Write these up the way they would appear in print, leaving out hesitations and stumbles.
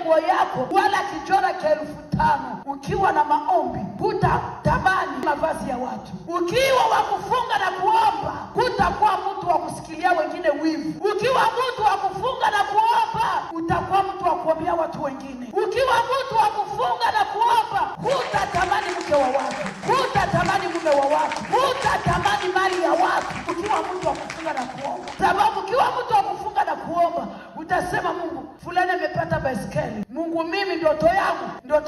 nguo yako wala kijora cha 5,000. Ukiwa na maombi hutatamani mavazi ya watu. Ukiwa wa kufunga na kuomba hutakuwa mtu wa kusikilia wengine wivu. Ukiwa mtu wa kufunga na kuomba utakuwa mtu wa kuombea watu wengine. Ukiwa mtu wa kufunga na kuomba hutatamani mke wa watu, hutatamani mume wa watu, hutatamani mali ya watu. Ukiwa mtu wa kufunga na kuomba, sababu ukiwa mtu wa kufunga na kuomba utasema, Mungu fulani amepata baiskeli, Mungu mimi ndoto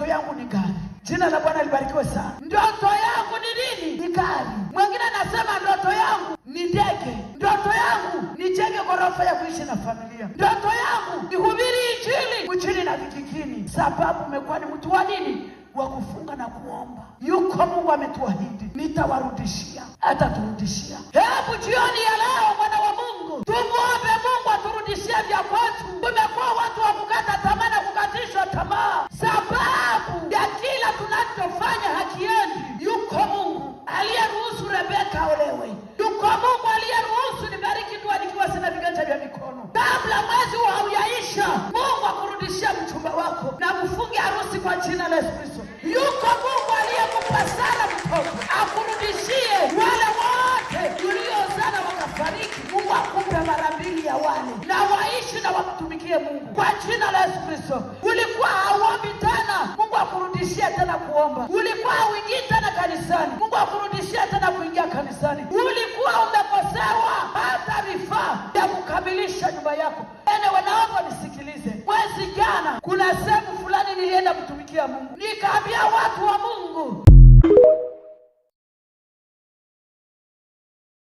yangu ni gari. Jina la Bwana libarikiwe sana. Ndoto yangu ni nini? Ni gari. Mwingine anasema ndoto yangu ni ndege, ndoto yangu ni jenge ghorofa ya kuishi na familia, ndoto yangu ni hubiri injili mjini na vijijini. Sababu umekuwa ni mtu wa nini? Wa kufunga na kuomba. Yuko Mungu ametuahidi, nitawarudishia, ataturudishia. Hebu jioni ya leo, mwana wa Mungu, tumuombe Mungu aturudishie vya kwetu. Tumekuwa watu wa kukata tamaa na kukatishwa tamaa sababu ya kila tunachofanya hakiendi. Yuko Mungu aliyeruhusu Rebeka olewe. Yuko Mungu aliyeruhusu nibariki dua nikiwa sina viganja vya mikono. Kabla mwezi huu haujaisha, Mungu akurudishia mchumba wako na mfunge harusi kwa jina la Yesu Kristo. Yuko Mungu aliyekupa Sara mtoto akurudishie wale wote uliozana wakafariki. Mungu akupe mara 2 ya wale na waishi na wamtumikie Mungu kwa jina la Yesu Kristo. Ulikuwa hauombi tena, Mungu akurudishie tena kuomba. Ulikuwa hauingii tena kanisani, Mungu akurudishie tena kuingia kanisani. Ulikuwa umekosewa hata vifaa vya kukamilisha nyumba yako. Wanaomba nisikilize. Mwezi jana kuna sehemu fulani nilienda kutumikia Mungu, nikaambia watu wa Mungu